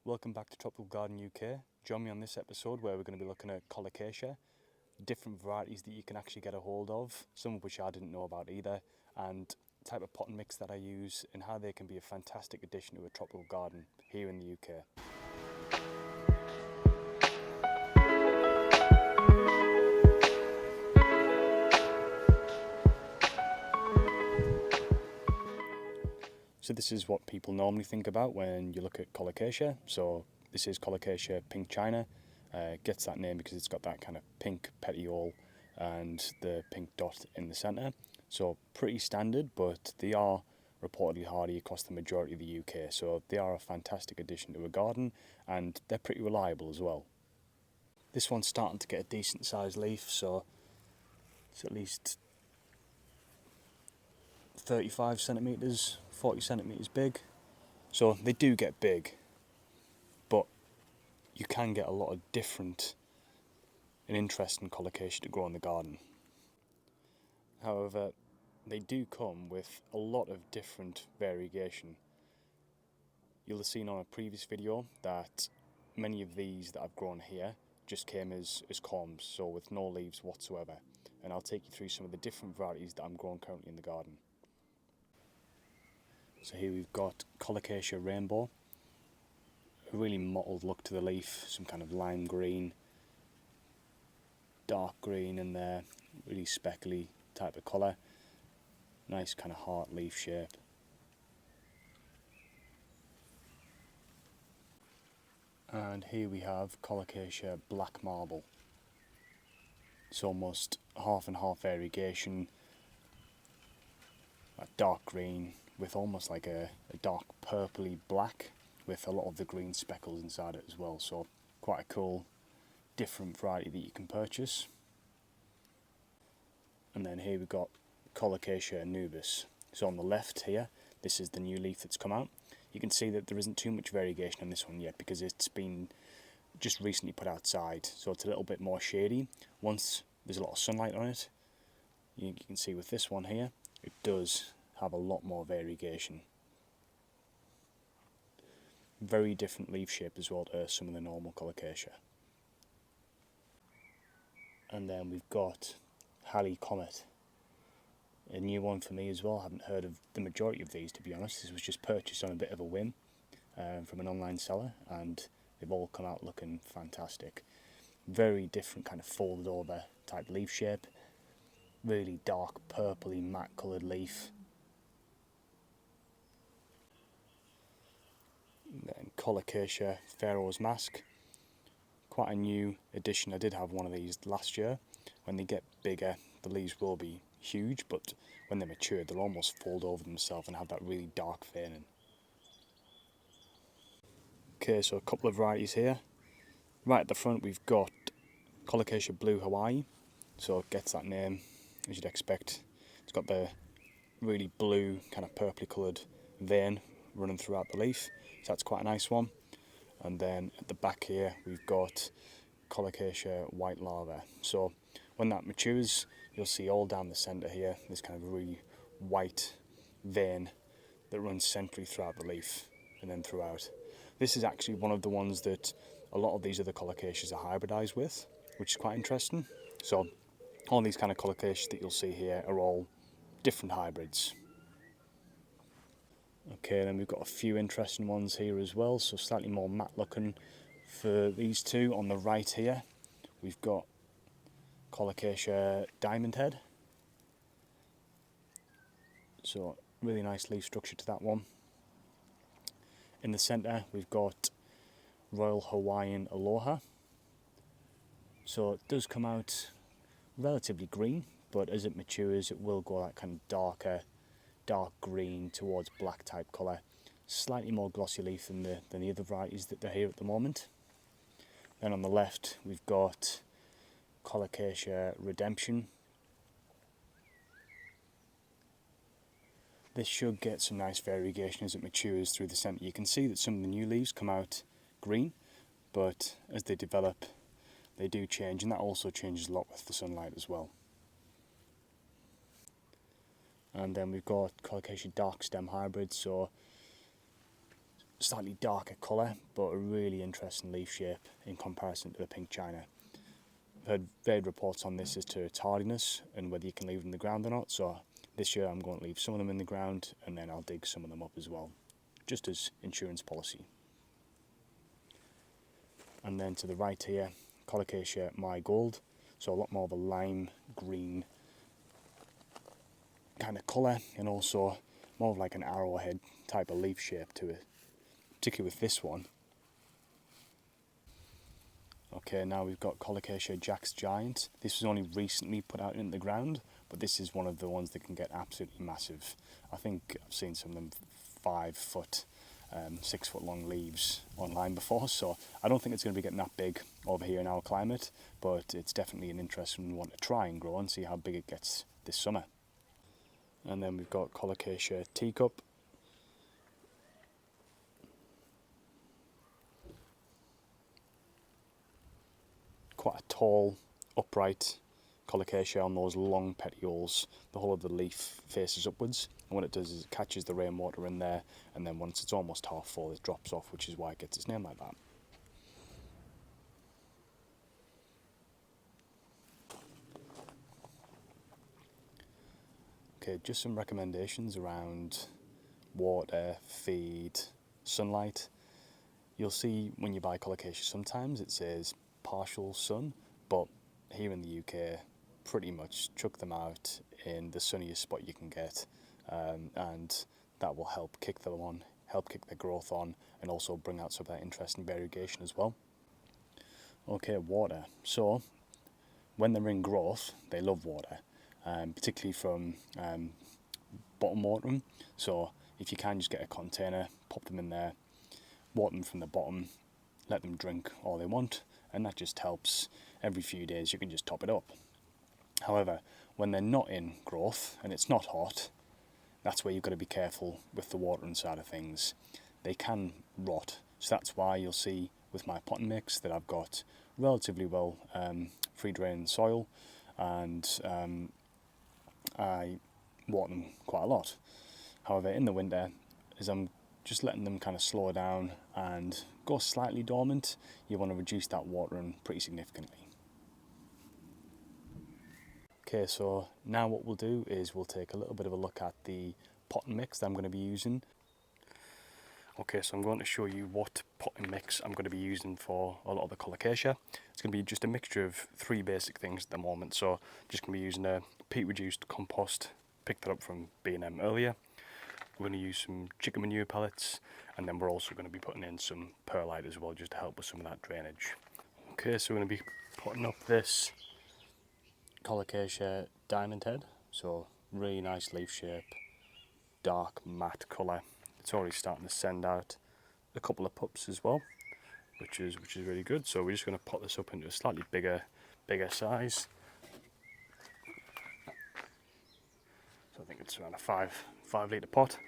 Welcome back to Tropical Garden UK. Join me on this episode where we're going to be looking at Colocasia, different varieties that you can actually get a hold of, some of which I didn't know about either, and the type of potting mix that I use and how they can be a fantastic addition to a tropical garden here in the UK. So this is what people normally think about when you look at Colocasia. So this is Colocasia pink China. Gets that name because it's got that kind of pink petiole and the pink dot in the centre. So pretty standard, but they are reportedly hardy across the majority of the UK. So they are a fantastic addition to a garden and they're pretty reliable as well. This one's starting to get a decent sized leaf, so it's at least 35 centimetres, 40 centimetres big. So they do get big, but you can get a lot of different and interesting Colocasia to grow in the garden. However, they do come with a lot of different variegation. You'll have seen on a previous video that many of these that I've grown here just came as corms, so with no leaves whatsoever. And I'll take you through some of the different varieties that I'm growing currently in the garden. So here we've got Colocasia Rainbow, a really mottled look to the leaf, some kind of lime green, dark green in there, really speckly type of colour, nice kind of heart leaf shape. And here we have Colocasia Black Marble. It's almost half and half variegation, a dark green with almost like a dark purpley black with a lot of the green speckles inside it as well, so quite a cool different variety that you can purchase. And then here we've got Colocasia Anubis. So on the left here, this is the new leaf that's come out. You can see that there isn't too much variegation on this one yet because it's been just recently put outside, so it's a little bit more shady. Once there's a lot of sunlight on it, you can see with this one here, it does have a lot more variegation. Very different leaf shape as well to some of the normal Colocasia. And then we've got Halley Comet, a new one for me as well. I haven't heard of the majority of these, to be honest. This was just purchased on a bit of a whim from an online seller, and they've all come out looking fantastic. Very different kind of folded over type leaf shape, really dark purpley matte coloured leaf. And then Colocasia Pharaoh's Mask, quite a new addition. I did have one of these last year. When they get bigger, the leaves will be huge, but when they're mature, they'll almost fold over themselves and have that really dark veining. Okay, so a couple of varieties here. Right at the front, we've got Colocasia Blue Hawaii, so it gets that name as you'd expect. It's got the really blue, kind of purpley coloured vein running throughout the leaf, so that's quite a nice one. And then at the back here, we've got Colocasia White Lava. So when that matures, you'll see all down the centre here, this kind of really white vein that runs centrally throughout the leaf and then throughout. This is actually one of the ones that a lot of these other Colocasias are hybridised with, which is quite interesting. So all these kind of Colocasias that you'll see here are all different hybrids. Okay, then we've got a few interesting ones here as well, so slightly more matte looking for these two. On the right here, we've got Colocasia Diamond Head. So really nice leaf structure to that one. In the centre, we've got Royal Hawaiian Aloha. So it does come out relatively green, but as it matures, it will go that kind of dark green towards black type colour. Slightly more glossy leaf than the other varieties that are here at the moment. Then on the left, we've got Colocasia Redemption. This should get some nice variegation as it matures through the centre. You can see that some of the new leaves come out green, but as they develop, they do change, and that also changes a lot with the sunlight as well. And then we've got Colocasia Dark Stem Hybrid, so slightly darker colour, but a really interesting leaf shape in comparison to the pink china. I've heard varied reports on this as to its hardiness and whether you can leave them in the ground or not, so this year I'm going to leave some of them in the ground and then I'll dig some of them up as well, just as insurance policy. And then to the right here, Colocasia My Gold, so a lot more of a lime green kind of colour, and also more of like an arrowhead type of leaf shape to it, particularly with this one. Okay, now we've got Colocasia Jack's Giant. This was only recently put out in the ground, but this is one of the ones that can get absolutely massive. I think I've seen some of them 5 foot, 6 foot long leaves online before, so I don't think it's going to be getting that big over here in our climate, but it's definitely an interesting one to try and grow and see how big it gets this summer. And then we've got Colocasia Teacup. Quite a tall, upright Colocasia on those long petioles. The whole of the leaf faces upwards, and what it does is it catches the rainwater in there, and then once it's almost half full it drops off, which is why it gets its name like that. Okay, just some recommendations around water, feed, sunlight. You'll see when you buy Colocasia sometimes it says partial sun, but here in the UK pretty much chuck them out in the sunniest spot you can get, and that will help kick them on, help kick their growth on, and also bring out some of that interesting variegation as well. Okay, water. So when they're in growth they love water, particularly from bottom watering. So if you can just get a container, pop them in there, water them from the bottom, let them drink all they want, and that just helps. Every few days you can just top it up. However, when they're not in growth and it's not hot, that's where you've got to be careful with the watering side of things. They can rot, so that's why you'll see with my potting mix that I've got relatively well free drain soil, and I water them quite a lot. However, in the winter, as I'm just letting them kind of slow down and go slightly dormant, you want to reduce that watering pretty significantly. Okay, so now what we'll do is we'll take a little bit of a look at the potting mix that I'm going to be using. Okay, so I'm going to show you what potting mix I'm going to be using for a lot of the Colocasia. It's going to be just a mixture of 3 basic things at the moment. So just going to be using a peat reduced compost, picked that up from B&M earlier. We're going to use some chicken manure pellets, and then we're also going to be putting in some perlite as well, just to help with some of that drainage. Okay, so we're going to be putting up this Colocasia Diamond Head. So really nice leaf shape, dark matte colour. It's already starting to send out a couple of pups as well, which is really good. So we're just going to pot this up into a slightly bigger size. So I think it's around a 5 litre pot.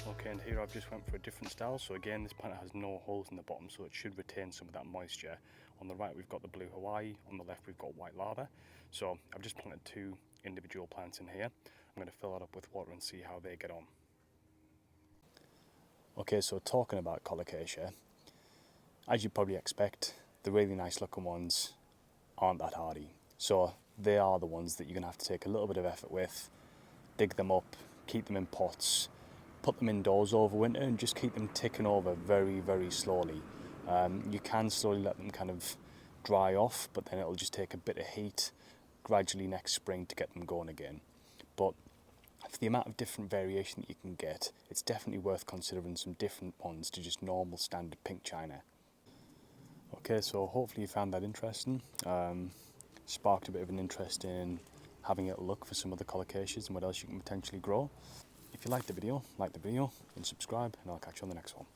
Okay, and here I've just went for a different style. So again, this plant has no holes in the bottom, so it should retain some of that moisture. On the right we've got the blue Hawaii, on the left we've got white lava. So I've just planted 2 individual plants in here. I'm going to fill that up with water and see how they get on. Okay, so talking about Colocasia, as you probably expect, the really nice looking ones aren't that hardy. So they are the ones that you're going to have to take a little bit of effort with, dig them up, keep them in pots, put them indoors over winter and just keep them ticking over very, very slowly. You can slowly let them kind of dry off, but then it'll just take a bit of heat gradually next spring to get them going again. But for the amount of different variation that you can get, it's definitely worth considering some different ones to just normal standard pink china. Okay, so hopefully you found that interesting. Sparked a bit of an interest in having a look for some other colocasias and what else you can potentially grow. If you like the video and subscribe, and I'll catch you on the next one.